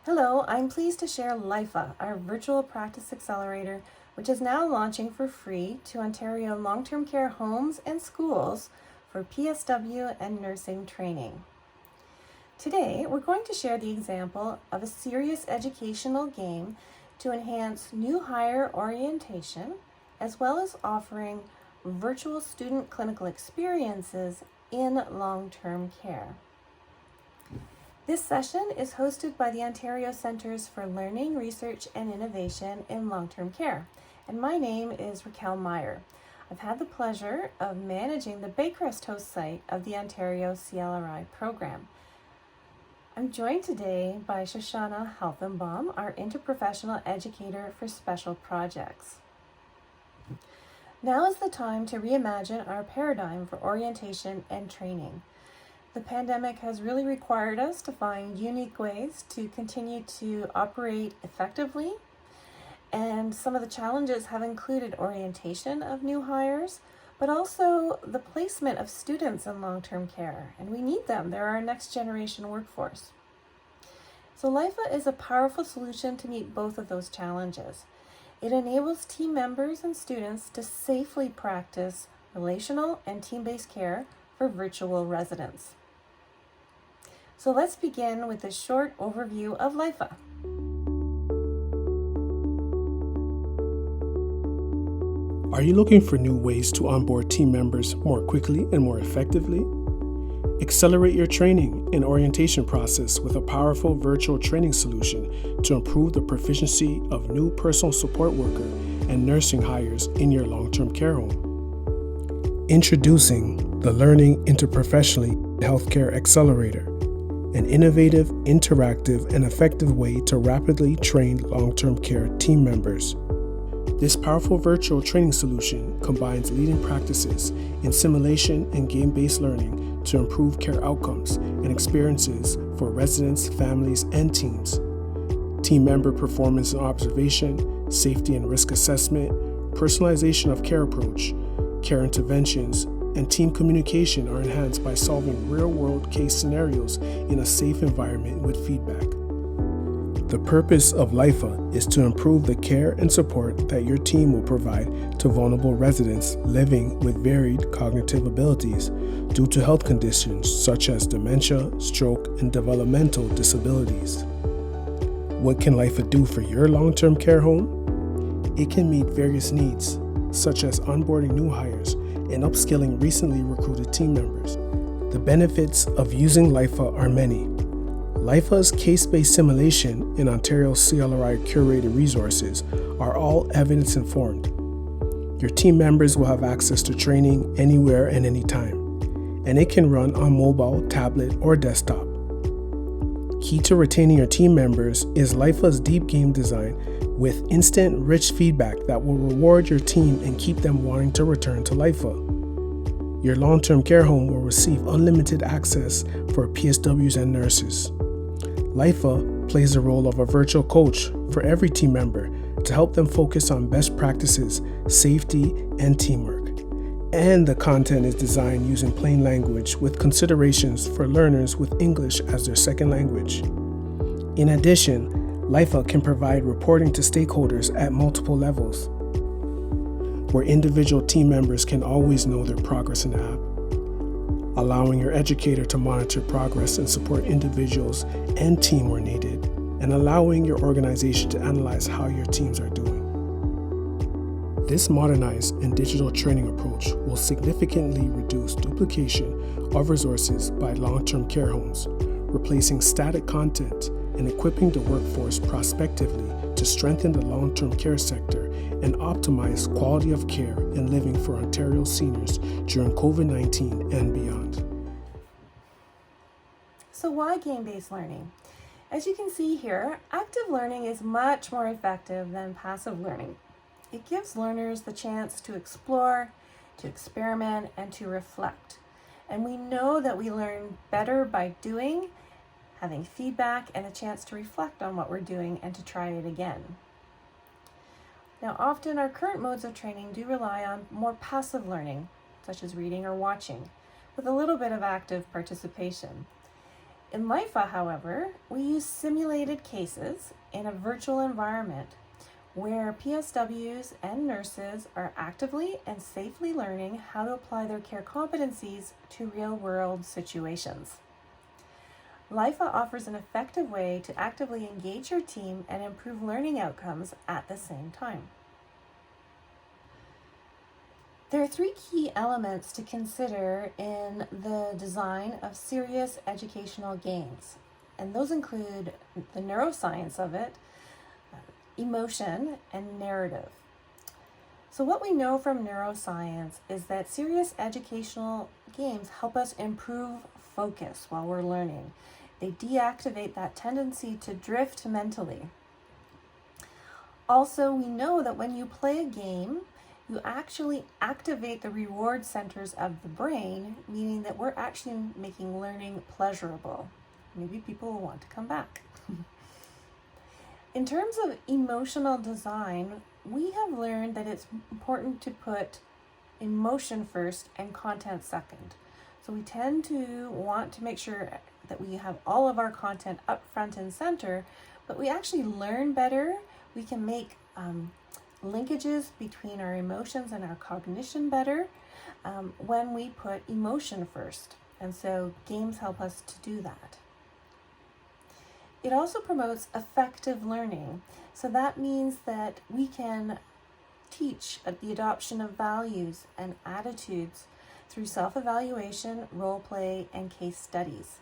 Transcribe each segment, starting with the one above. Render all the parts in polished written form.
Hello, I'm pleased to share LIPHA, our virtual practice accelerator, which is now launching for free to Ontario long-term care homes and schools for PSW and nursing training. Today, we're going to share the example of a serious educational game to enhance new hire orientation, as well as offering virtual student clinical experiences in long-term care. This session is hosted by the Ontario Centres for Learning, Research and Innovation in Long-Term Care, and my name is Raquel Meyer. I've had the pleasure of managing the Baycrest host site of the Ontario CLRI program. I'm joined today by Shoshana Helfenbaum, our interprofessional educator for special projects. Now is the time to reimagine our paradigm for orientation and training. The pandemic has really required us to find unique ways to continue to operate effectively, and some of the challenges have included orientation of new hires, but also the placement of students in long-term care, and we need them. They're our next generation workforce. So LIPHA is a powerful solution to meet both of those challenges. It enables team members and students to safely practice relational and team-based care for virtual residents. So let's begin with a short overview of LIPHA. Are you looking for new ways to onboard team members more quickly and more effectively? Accelerate your training and orientation process with a powerful virtual training solution to improve the proficiency of new personal support worker and nursing hires in your long-term care home. Introducing the Learning Interprofessionally Healthcare Accelerator, an innovative, interactive, and effective way to rapidly train long-term care team members. This powerful virtual training solution combines leading practices in simulation and game-based learning to improve care outcomes and experiences for residents, families, and teams. Team member performance and observation, safety and risk assessment, personalization of care approach, care interventions, and team communication are enhanced by solving real-world case scenarios in a safe environment with feedback. The purpose of LIPHA is to improve the care and support that your team will provide to vulnerable residents living with varied cognitive abilities due to health conditions such as dementia, stroke, and developmental disabilities. What can LIPHA do for your long-term care home? It can meet various needs, such as onboarding new hires and upskilling recently recruited team members. The benefits of using LIPHA are many. LIPHA's case-based simulation and Ontario CLRI curated resources are all evidence-informed. Your team members will have access to training anywhere and anytime, and it can run on mobile, tablet, or desktop. Key to retaining your team members is LIPHA's deep game design with instant, rich feedback that will reward your team and keep them wanting to return to LIPHA. Your long-term care home will receive unlimited access for PSWs and nurses. LIPHA plays the role of a virtual coach for every team member to help them focus on best practices, safety, and teamwork. And the content is designed using plain language with considerations for learners with English as their second language. In addition, LIPHA can provide reporting to stakeholders at multiple levels, where individual team members can always know their progress in the app, allowing your educator to monitor progress and support individuals and team where needed, and allowing your organization to analyze how your teams are doing. This modernized and digital training approach will significantly reduce duplication of resources by long-term care homes, replacing static content and equipping the workforce prospectively to strengthen the long-term care sector and optimize quality of care and living for Ontario seniors during COVID-19 and beyond. So why game-based learning? As you can see here, active learning is much more effective than passive learning. It gives learners the chance to explore, to experiment, and to reflect. And we know that we learn better by doing, having feedback, and a chance to reflect on what we're doing and to try it again. Now, often our current modes of training do rely on more passive learning, such as reading or watching, with a little bit of active participation. In LIPHA, however, we use simulated cases in a virtual environment where PSWs and nurses are actively and safely learning how to apply their care competencies to real-world situations. LIPHA offers an effective way to actively engage your team and improve learning outcomes at the same time. There are 3 key elements to consider in the design of serious educational games, and those include the neuroscience of it, emotion, and narrative. So what we know from neuroscience is that serious educational games help us improve focus while we're learning. They deactivate that tendency to drift mentally. Also, we know that when you play a game, you actually activate the reward centers of the brain, meaning that we're actually making learning pleasurable. Maybe people will want to come back. In terms of emotional design, we have learned that it's important to put emotion first and content second. So we tend to want to make sure that we have all of our content up front and center, but we actually learn better. We can make linkages between our emotions and our cognition better when we put emotion first. And so games help us to do that. It also promotes effective learning. So that means that we can teach the adoption of values and attitudes through self-evaluation, role play, and case studies.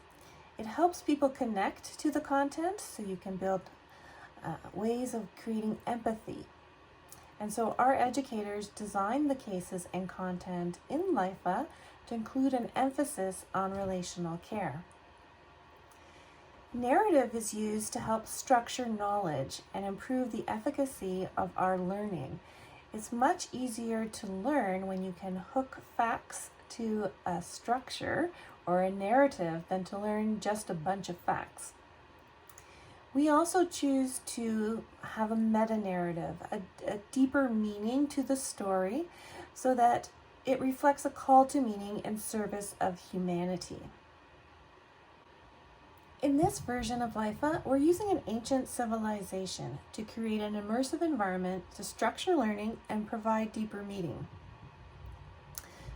It helps people connect to the content, so you can build ways of creating empathy. And so our educators design the cases and content in LIPHA to include an emphasis on relational care. Narrative is used to help structure knowledge and improve the efficacy of our learning. It's much easier to learn when you can hook facts to a structure or a narrative than to learn just a bunch of facts. We also choose to have a meta-narrative, a deeper meaning to the story, so that it reflects a call to meaning in service of humanity. In this version of LIPHA, we're using an ancient civilization to create an immersive environment to structure learning and provide deeper meaning.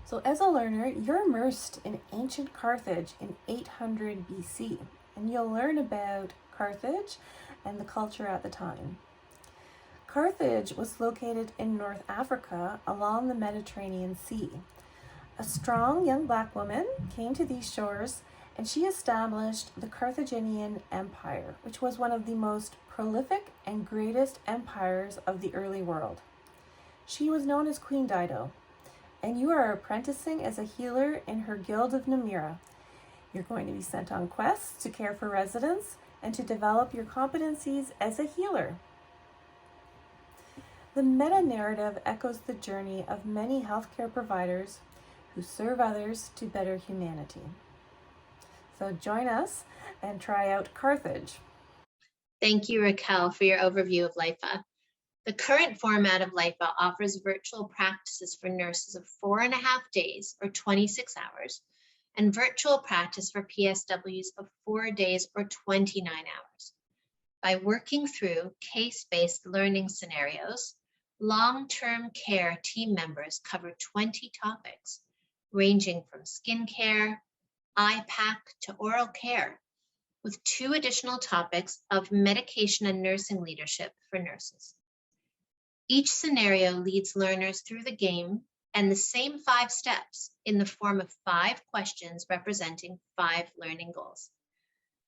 So as a learner, you're immersed in ancient Carthage in 800 BC, and you'll learn about Carthage and the culture at the time. Carthage was located in North Africa along the Mediterranean Sea. A strong young Black woman came to these shores, and she established the Carthaginian Empire, which was one of the most prolific and greatest empires of the early world. She was known as Queen Dido, and you are apprenticing as a healer in her Guild of Namira. You're going to be sent on quests to care for residents and to develop your competencies as a healer. The meta-narrative echoes the journey of many healthcare providers who serve others to better humanity. So join us and try out Carthage. Thank you, Raquel, for your overview of LIPHA. The current format of LIPHA offers virtual practices for nurses of 4.5 days or 26 hours, and virtual practice for PSWs of 4 days or 29 hours. By working through case-based learning scenarios, long-term care team members cover 20 topics, ranging from skincare, IPAC to oral care, with 2 additional topics of medication and nursing leadership for nurses. Each scenario leads learners through the game and the same 5 steps in the form of 5 questions representing 5 learning goals.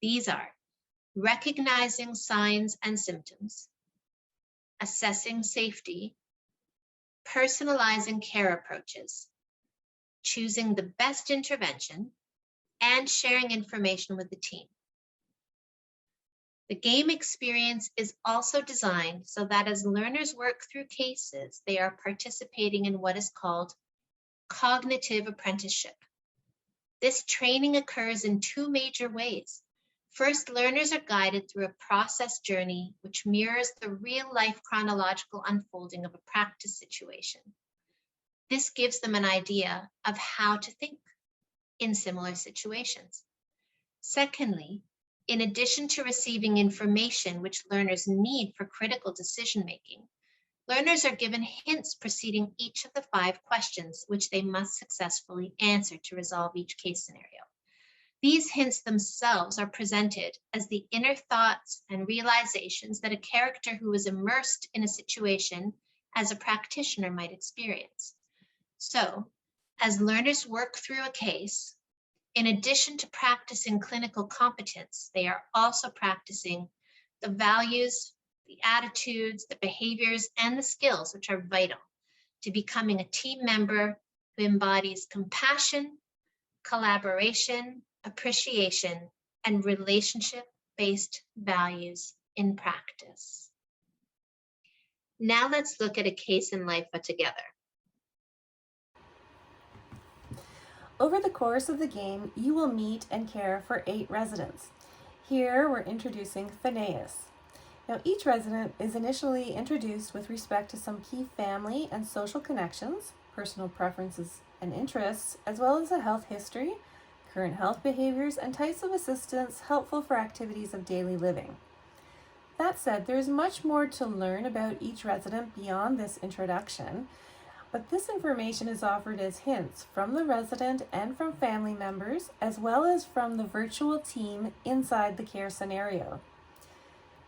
These are recognizing signs and symptoms, assessing safety, personalizing care approaches, choosing the best intervention, and sharing information with the team. The game experience is also designed so that as learners work through cases, they are participating in what is called cognitive apprenticeship. This training occurs in 2 major ways. First, learners are guided through a process journey which mirrors the real-life chronological unfolding of a practice situation. This gives them an idea of how to think in similar situations. Secondly, in addition to receiving information which learners need for critical decision-making, learners are given hints preceding each of the 5 questions which they must successfully answer to resolve each case scenario. These hints themselves are presented as the inner thoughts and realizations that a character who is immersed in a situation as a practitioner might experience. So, as learners work through a case, in addition to practicing clinical competence, they are also practicing the values, the attitudes, the behaviors, and the skills which are vital to becoming a team member who embodies compassion, collaboration, appreciation, and relationship-based values in practice. Now let's look at a case in LIPHA together. Over the course of the game, you will meet and care for 8 residents. Here we're introducing Phineas. Now each resident is initially introduced with respect to some key family and social connections, personal preferences and interests, as well as a health history, current health behaviors, and types of assistance helpful for activities of daily living. That said, there is much more to learn about each resident beyond this introduction, but this information is offered as hints from the resident and from family members, as well as from the virtual team inside the care scenario.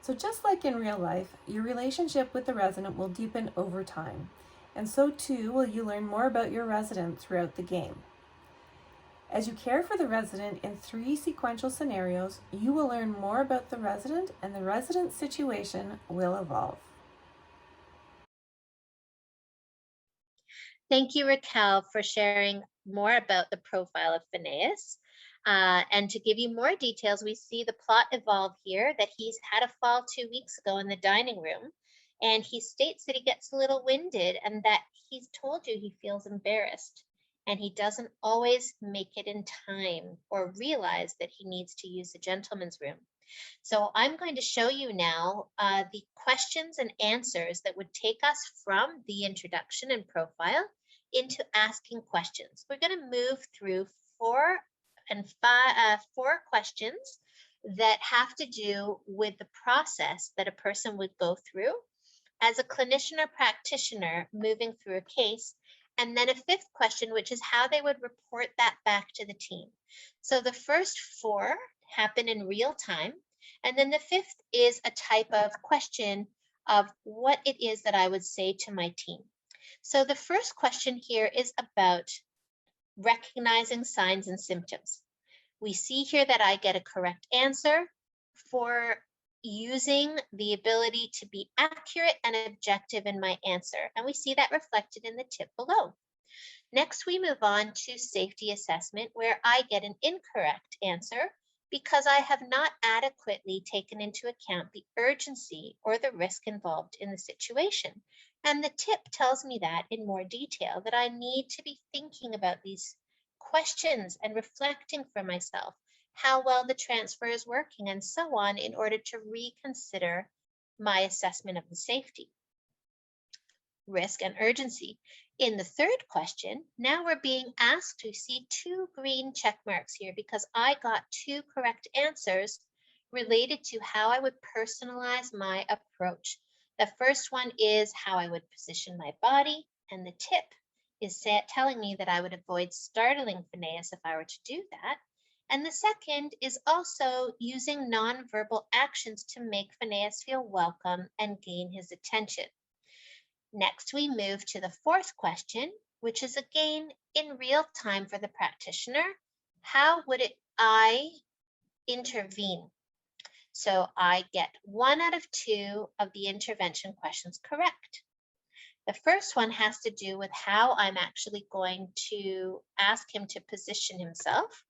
So just like in real life, your relationship with the resident will deepen over time, and so too will you learn more about your resident throughout the game. As you care for the resident in 3 sequential scenarios, you will learn more about the resident, and the resident's situation will evolve. Thank you, Raquel, for sharing more about the profile of Phineas. And to give you more details, we see the plot evolve here, that he's had a fall 2 weeks ago in the dining room, and he states that he gets a little winded and that he's told you he feels embarrassed, and he doesn't always make it in time or realize that he needs to use the gentleman's room. So I'm going to show you now the questions and answers that would take us from the introduction and profile into asking questions. We're going to move through 4 questions that have to do with the process that a person would go through as a clinician or practitioner moving through a case, and then a 5th question, which is how they would report that back to the team. So the first 4 happen in real time, and then the 5th is a type of question of what it is that I would say to my team. So the first question here is about recognizing signs and symptoms. We see here that I get a correct answer for using the ability to be accurate and objective in my answer, and we see that reflected in the tip below. Next, we move on to safety assessment, where I get an incorrect answer because I have not adequately taken into account the urgency or the risk involved in the situation. And the tip tells me that in more detail, that I need to be thinking about these questions and reflecting for myself how well the transfer is working and so on in order to reconsider my assessment of the safety, risk, and urgency. In the 3rd question, now we're being asked to see 2 green check marks here because I got 2 correct answers related to how I would personalize my approach. The first one is how I would position my body, and the tip is telling me that I would avoid startling Phineas if I were to do that. And the second is also using nonverbal actions to make Phineas feel welcome and gain his attention. Next, we move to the 4th question, which is again in real time for the practitioner. How would I intervene? So I get 1 out of 2 of the intervention questions correct. The first one has to do with how I'm actually going to ask him to position himself.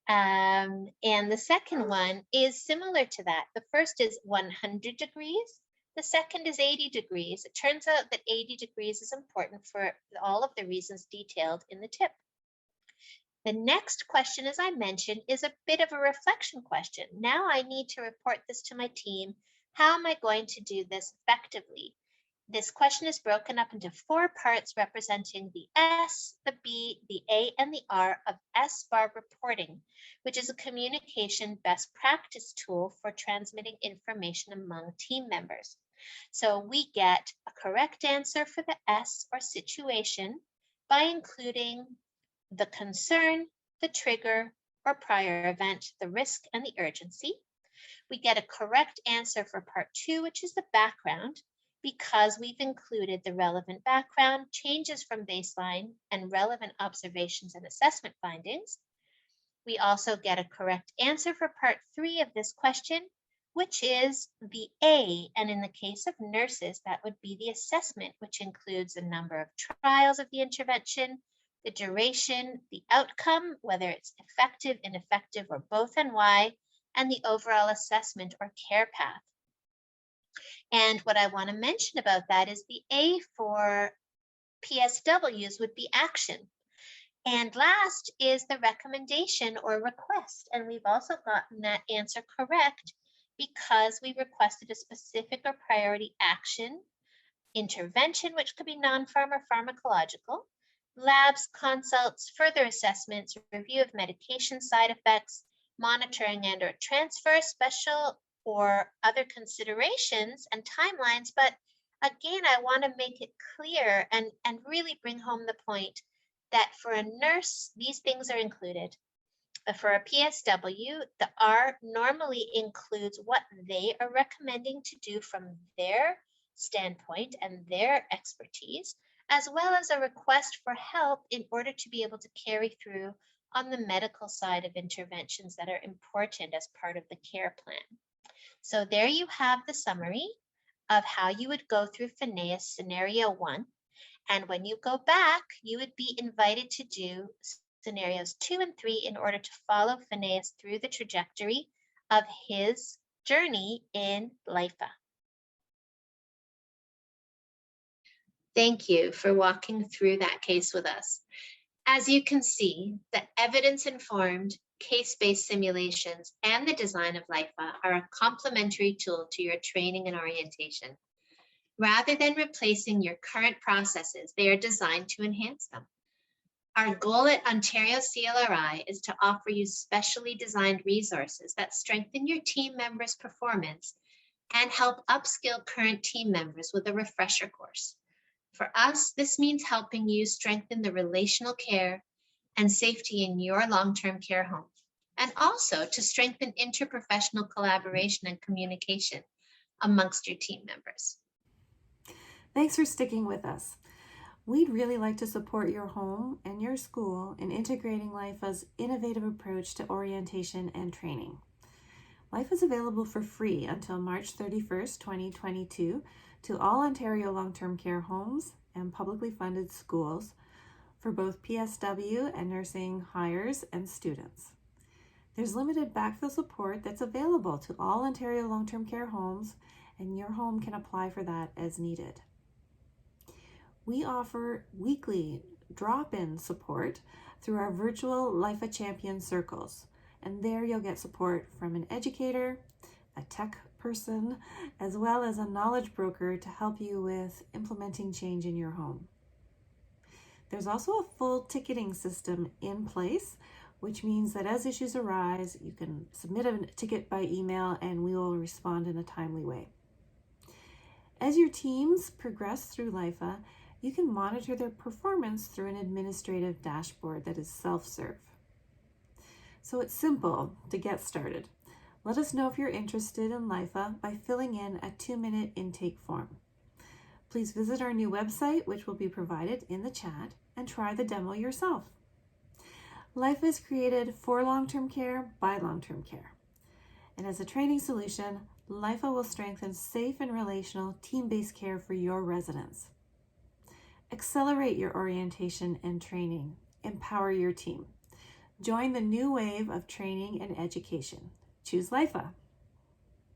And the second one is similar to that. The first is 100 degrees. The second is 80 degrees. It turns out that 80 degrees is important for all of the reasons detailed in the tip. The next question, as I mentioned, is a bit of a reflection question. Now I need to report this to my team. How am I going to do this effectively? This question is broken up into 4 parts representing the S, the B, the A, and the R of SBAR reporting, which is a communication best practice tool for transmitting information among team members. So we get a correct answer for the S, or situation, by including the concern, the trigger or prior event, the risk, and the urgency. We get a correct answer for part 2, which is the background, because we've included the relevant background, changes from baseline, and relevant observations and assessment findings. We also get a correct answer for part 3 of this question, which is the A, and in the case of nurses, that would be the assessment, which includes the number of trials of the intervention, the duration, the outcome, whether it's effective, ineffective, or both, and why, and the overall assessment or care path. And what I want to mention about that is the A for PSWs would be action. And last is the recommendation or request. And we've also gotten that answer correct because we requested a specific or priority action, intervention, which could be non-pharm or pharmacological, labs, consults, further assessments, review of medication side effects, monitoring and or transfer, special or other considerations and timelines. But again, I want to make it clear and really bring home the point that for a nurse, these things are included. But for a PSW, the R normally includes what they are recommending to do from their standpoint and their expertise, as well as a request for help in order to be able to carry through on the medical side of interventions that are important as part of the care plan. So there you have the summary of how you would go through FINEAS scenario 1. And when you go back, you would be invited to do scenarios 2 and 3 in order to follow FINEAS through the trajectory of his journey in LIPHA. Thank you for walking through that case with us. As you can see, the evidence-informed, case-based simulations and the design of LIPHA are a complementary tool to your training and orientation. Rather than replacing your current processes, they are designed to enhance them. Our goal at Ontario CLRI is to offer you specially designed resources that strengthen your team members' performance and help upskill current team members with a refresher course. For us, this means helping you strengthen the relational care and safety in your long-term care home, and also to strengthen interprofessional collaboration and communication amongst your team members. Thanks for sticking with us. We'd really like to support your home and your school in integrating LIPHA's innovative approach to orientation and training. LIPHA is available for free until March 31st, 2022 to all Ontario long-term care homes and publicly funded schools for both PSW and nursing hires and students. There's limited backfill support that's available to all Ontario long-term care homes, and your home can apply for that as needed. We offer weekly drop-in support through our virtual LIPHA Champion Circles, and there you'll get support from an educator, a tech person, as well as a knowledge broker to help you with implementing change in your home. There's also a full ticketing system in place, which means that as issues arise, you can submit a ticket by email and we will respond in a timely way. As your teams progress through LIPHA, you can monitor their performance through an administrative dashboard that is self-serve. So it's simple to get started. Let us know if you're interested in LIPHA by filling in a 2-minute intake form. Please visit our new website, which will be provided in the chat, and try the demo yourself. LIPHA is created for long-term care by long-term care. And as a training solution, LIPHA will strengthen safe and relational team-based care for your residents. Accelerate your orientation and training. Empower your team. Join the new wave of training and education. Choose LIPHA.